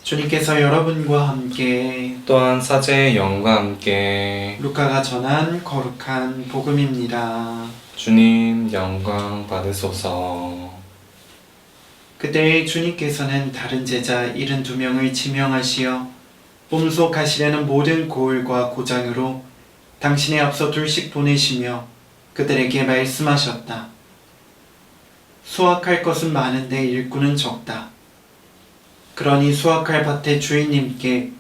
주님께서 여러분과 함께 또한 사제의 영과 함께 루카가 전한 거룩한 복음입니다. 주님 영광 받으소서. 그때 주님께서는 다른 제자 72명을 지명하시어 몸소 가시려는 모든 고을과 고장으로 당신의 앞서 둘씩 보내시며 그들에게 말씀하셨다. 수확할 것은 많은데 일꾼은 적다. 그러니 수확할 밭의 주인님께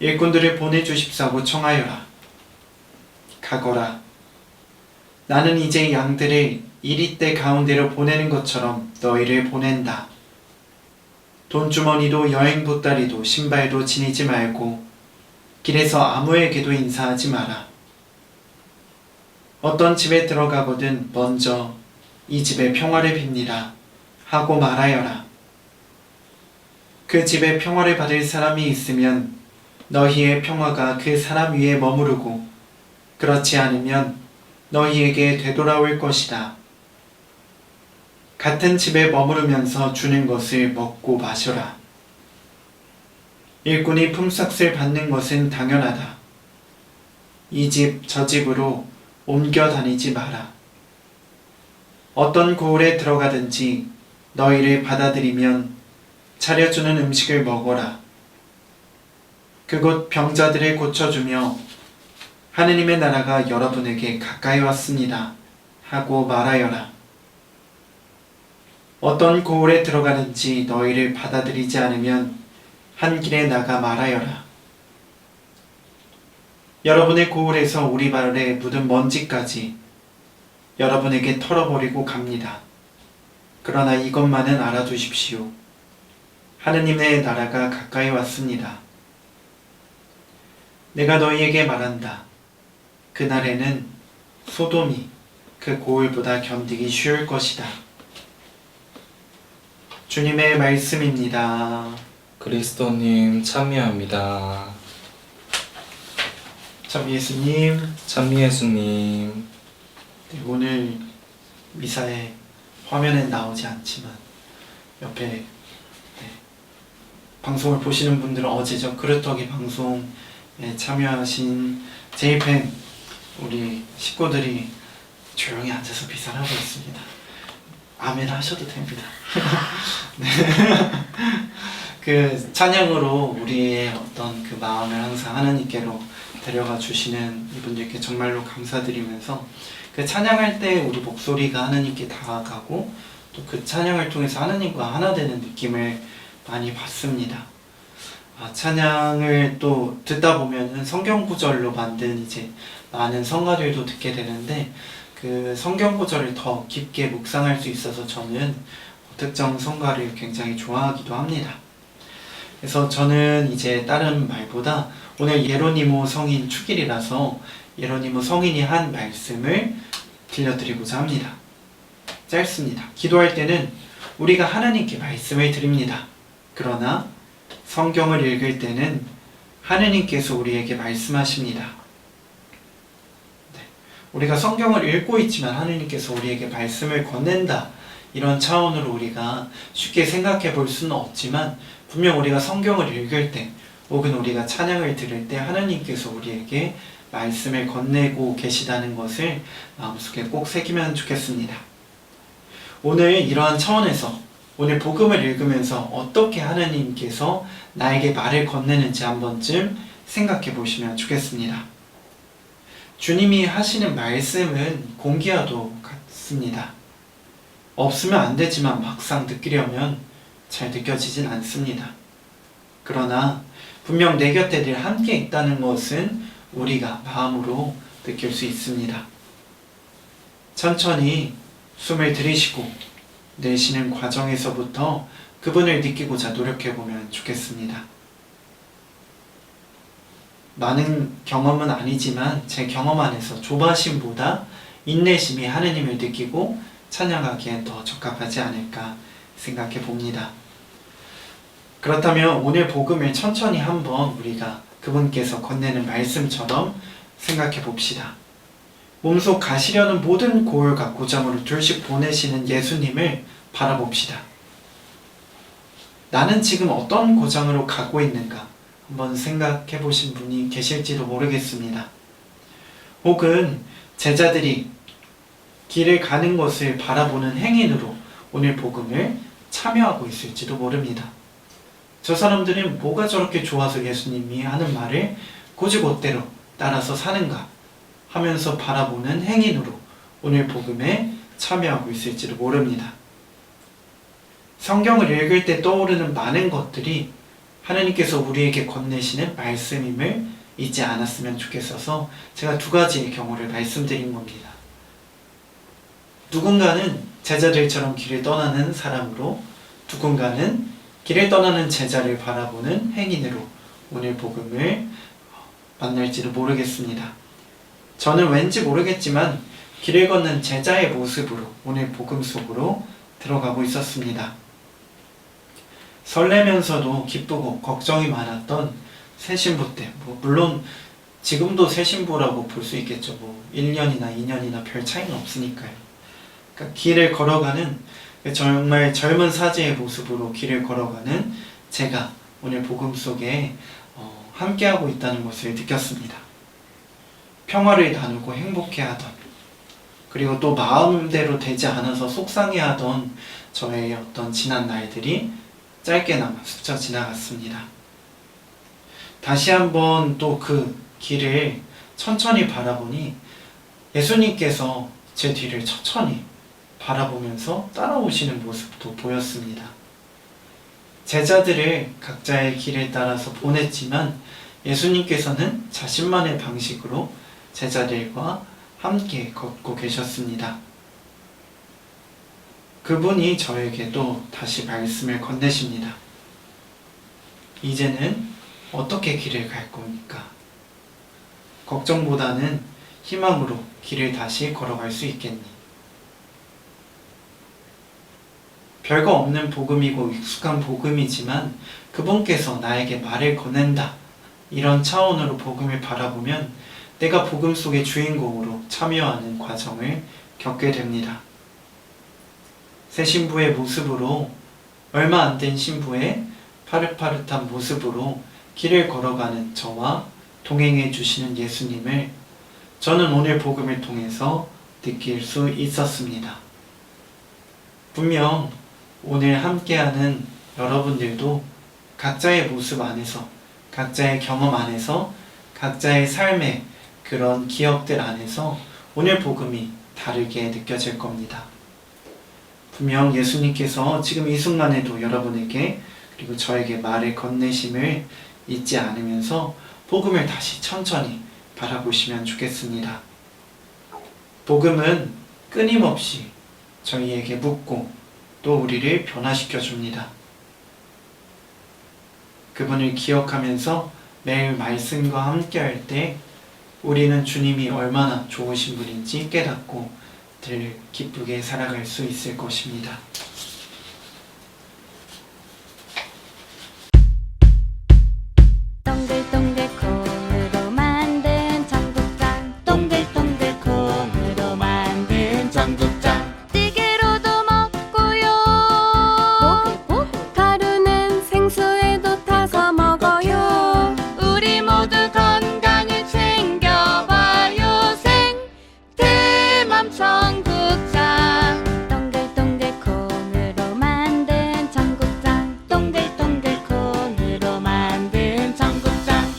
일꾼들을 보내주십사고 청하여라. 가거라. 나는 이제 양들을 이리떼 가운데로 보내는 것처럼 너희를 보낸다. 돈주머니도 여행 보따리도 신발도 지니지 말고 길에서 아무에게도 인사하지 마라. 어떤 집에 들어가거든 먼저 이 집에 평화를 빕니다 하고 말하여라. 그 집에 평화를 받을 사람이 있으면 너희의 평화가 그 사람 위에 머무르고 그렇지 않으면 너희에게 되돌아올 것이다. 같은 집에 머무르면서 주는 것을 먹고 마셔라. 일꾼이 품삯을 받는 것은 당연하다. 이 집 저 집으로 옮겨 다니지 마라. 어떤 고을에 들어가든지 너희를 받아들이면 차려주는 음식을 먹어라. 그곳 병자들을 고쳐주며 하느님의 나라가 여러분에게 가까이 왔습니다 하고 말하여라. 어떤 고을에 들어가든지 너희를 받아들이지 않으면 한 길에 나가 말하여라. 여러분의 고을에서 우리 발에 묻은 먼지까지 여러분에게 털어버리고 갑니다. 그러나 이것만은 알아두십시오. 하느님의 나라가 가까이 왔습니다. 내가 너희에게 말한다. 그날에는 소돔이 그 고을보다 견디기 쉬울 것이다. 주님의 말씀입니다. 그리스도님 참여합니다. 참 예수님, 참 예수님. 네, 오늘 미사에 화면에 나오지 않지만 옆에 방송을 보시는 분들은 어제죠. 그릇떡이 방송에 참여하신 제이팬 우리 식구들이 조용히 앉아서 비사를 하고 있습니다. 아멘 하셔도 됩니다. 네. 그 찬양으로 우리의 어떤 그 마음을 항상 하나님께로 데려가 주시는 이분들께 정말로 감사드리면서 그 찬양할 때 우리 목소리가 하나님께 다가가고 또 그 찬양을 통해서 하나님과 하나 되는 느낌을 많이 받습니다. 찬양을 또 듣다 보면은 성경 구절로 만든 이제 많은 성가들도 듣게 되는데 그 성경 구절을 더 깊게 묵상할 수 있어서 저는 특정 성가를 굉장히 좋아하기도 합니다. 그래서 저는 이제 다른 말보다 오늘 예로니모 성인 축일이라서 예로니모 성인이 한 말씀을 들려드리고자 합니다. 짧습니다. 기도할 때는 우리가 하나님께 말씀을 드립니다. 그러나 성경을 읽을 때는 하느님께서 우리에게 말씀하십니다. 네. 우리가 성경을 읽고 있지만 하느님께서 우리에게 말씀을 건넨다. 이런 차원으로 우리가 쉽게 생각해 볼 수는 없지만 분명 우리가 성경을 읽을 때 혹은 우리가 찬양을 들을 때 하나님께서 우리에게 말씀을 건네고 계시다는 것을 마음속에 꼭 새기면 좋겠습니다. 오늘 이러한 차원에서 오늘 복음을 읽으면서 어떻게 하나님께서 나에게 말을 건네는지 한 번쯤 생각해 보시면 좋겠습니다. 주님이 하시는 말씀은 공기와도 같습니다. 없으면 안 되지만 막상 느끼려면 잘 느껴지진 않습니다. 그러나 분명 내 곁에 늘 함께 있다는 것은 우리가 마음으로 느낄 수 있습니다. 천천히 숨을 들이쉬고 내쉬는 과정에서부터 그분을 느끼고자 노력해보면 좋겠습니다. 많은 경험은 아니지만 제 경험 안에서 조바심보다 인내심이 하느님을 느끼고 찬양하기엔 더 적합하지 않을까 생각해 봅니다. 그렇다면 오늘 복음을 천천히 한번 우리가 그분께서 건네는 말씀처럼 생각해 봅시다. 몸소 가시려는 모든 고을과 고장으로 둘씩 보내시는 예수님을 바라봅시다. 나는 지금 어떤 고장으로 가고 있는가 한번 생각해 보신 분이 계실지도 모르겠습니다. 혹은 제자들이 길을 가는 것을 바라보는 행인으로 오늘 복음을 참여하고 있을지도 모릅니다. 저 사람들은 뭐가 저렇게 좋아서 예수님이 하는 말을 곧이곧대로 따라서 사는가 하면서 바라보는 행인으로 오늘 복음에 참여하고 있을지도 모릅니다. 성경을 읽을 때 떠오르는 많은 것들이 하나님께서 우리에게 건네시는 말씀임을 잊지 않았으면 좋겠어서 제가 두 가지의 경우를 말씀드린 겁니다. 누군가는 제자들처럼 길을 떠나는 사람으로, 누군가는 길을 떠나는 제자를 바라보는 행인으로 오늘 복음을 만날지도 모르겠습니다. 저는 왠지 모르겠지만 길을 걷는 제자의 모습으로 오늘 복음 속으로 들어가고 있었습니다. 설레면서도 기쁘고 걱정이 많았던 새신부 때, 물론 지금도 새신부라고 볼 수 있겠죠. 1년이나 2년이나 별 차이는 없으니까요. 그러니까 길을 걸어가는 정말 젊은 사제의 모습으로 길을 걸어가는 제가 오늘 복음 속에 함께하고 있다는 것을 느꼈습니다. 평화를 나누고 행복해하던, 그리고 또 마음대로 되지 않아서 속상해하던 저의 어떤 지난 날들이 짧게나마 스쳐 지나갔습니다. 다시 한번 또 그 길을 천천히 바라보니 예수님께서 제 뒤를 천천히 바라보면서 따라오시는 모습도 보였습니다. 제자들을 각자의 길을 따라서 보냈지만 예수님께서는 자신만의 방식으로 제자들과 함께 걷고 계셨습니다. 그분이 저에게도 다시 말씀을 건네십니다. 이제는 어떻게 길을 갈 겁니까? 걱정보다는 희망으로 길을 다시 걸어갈 수 있겠니? 별거 없는 복음이고 익숙한 복음이지만 그분께서 나에게 말을 건넨다, 이런 차원으로 복음을 바라보면 내가 복음 속의 주인공으로 참여하는 과정을 겪게 됩니다. 새 신부의 모습으로, 얼마 안 된 신부의 파릇파릇한 모습으로 길을 걸어가는 저와 동행해 주시는 예수님을 저는 오늘 복음을 통해서 느낄 수 있었습니다. 분명 오늘 함께하는 여러분들도 각자의 모습 안에서, 각자의 경험 안에서, 각자의 삶의 그런 기억들 안에서 오늘 복음이 다르게 느껴질 겁니다. 분명 예수님께서 지금 이 순간에도 여러분에게 그리고 저에게 말을 건네심을 잊지 않으면서 복음을 다시 천천히 바라보시면 좋겠습니다. 복음은 끊임없이 저희에게 묻고 또 우리를 변화시켜 줍니다. 그분을 기억하면서 매일 말씀과 함께할 때 우리는 주님이 얼마나 좋으신 분인지 깨닫고 늘 기쁘게 살아갈 수 있을 것입니다.